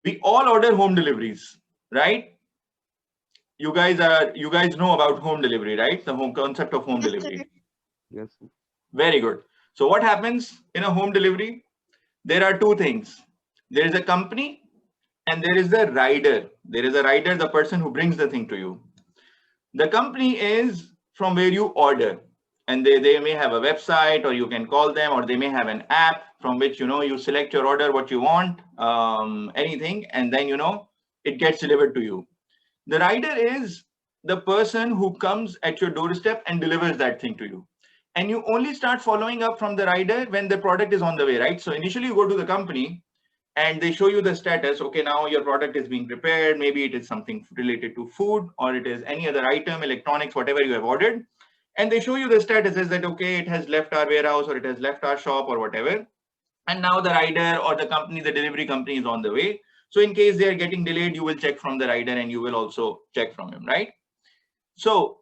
We all order home deliveries, right? You guys know about home delivery, right? The home concept of home delivery. Yes. Very good. So what happens in a home delivery? There are two things. There is a company and there is the rider. There is a rider, the person who brings the thing to you. The company is from where you order, and they may have a website, or you can call them, or they may have an app from which you select your order, what you want, anything, and then it gets delivered to you. The rider is the person who comes at your doorstep and delivers that thing to you. And you only start following up from the rider when the product is on the way, right? So initially you go to the company and they show you the status. Okay, now your product is being prepared. Maybe it is something related to food, or it is any other item, electronics, whatever you have ordered. And they show you the status is that, okay, it has left our warehouse, or it has left our shop, or whatever. And now the rider or the company, the delivery company, is on the way. So in case they are getting delayed, you will check from the rider and you will also check from him, right? So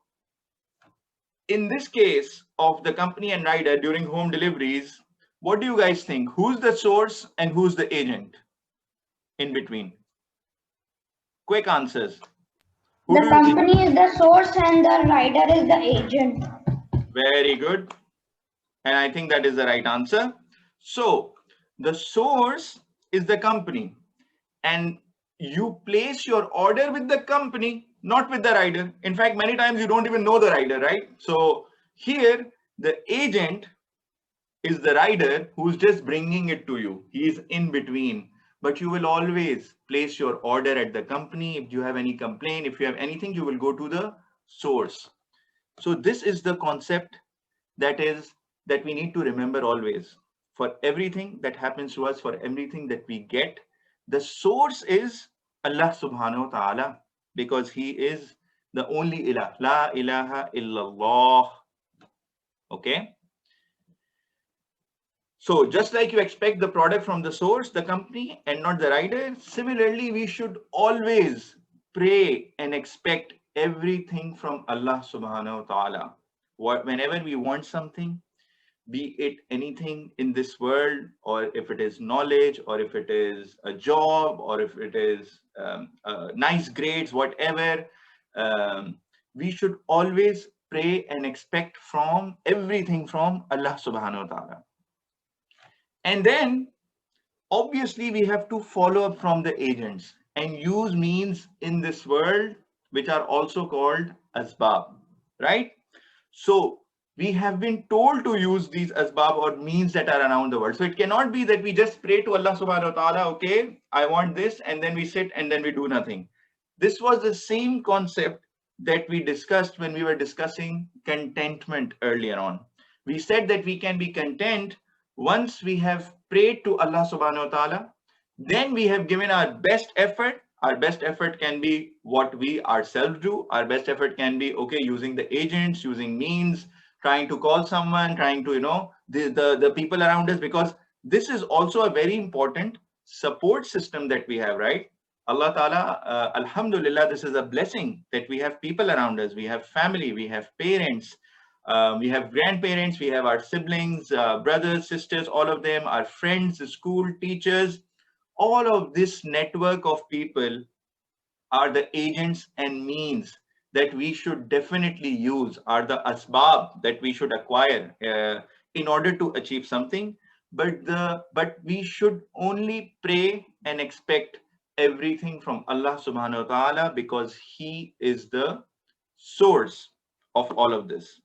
in this case of the company and rider during home deliveries, what do you guys think? Who's the source and who's the agent in between? Quick answers. Who The do you think? company is the source and the rider is the agent. Very good. And I think that is the right answer. So the source is the company, and you place your order with the company, not with the rider. In fact, many times you don't even know the rider, right? So here, the agent is the rider who's just bringing it to you. He's in between. But you will always place your order at the company. If you have any complaint, if you have anything, you will go to the source. So this is the concept that we need to remember always. For everything that happens to us, for everything that we get, the source is Allah subhanahu wa ta'ala, because he is the only ilah. La ilaha illallah. Okay. So just like you expect the product from the source, the company, and not the rider, similarly, we should always pray and expect everything from Allah subhanahu wa ta'ala. Whenever we want something, be it anything in this world, or if it is knowledge, or if it is a job, or if it is nice grades, whatever, we should always pray and expect from everything from Allah subhanahu wa ta'ala. And then obviously we have to follow up from the agents and use means in this world, which are also called asbab, right? So we have been told to use these asbab or means that are around the world. So it cannot be that we just pray to Allah subhanahu wa ta'ala, okay, I want this, and then we sit and then we do nothing. This was the same concept that we discussed when we were discussing contentment earlier on. We said that we can be content once we have prayed to Allah subhanahu wa ta'ala, then we have given our best effort. Our best effort can be what we ourselves do. Our best effort can be, okay, using the agents, using means, trying to call someone, trying to, the people around us, because this is also a very important support system that we have, right? Allah Ta'ala, Alhamdulillah, this is a blessing that we have people around us. We have family, we have parents, we have grandparents, we have our siblings, brothers, sisters, all of them, our friends, the school teachers. All of this network of people are the agents and means that we should definitely use, are the asbab that we should acquire in order to achieve something. But we should only pray and expect everything from Allah subhanahu wa ta'ala, because he is the source of all of this.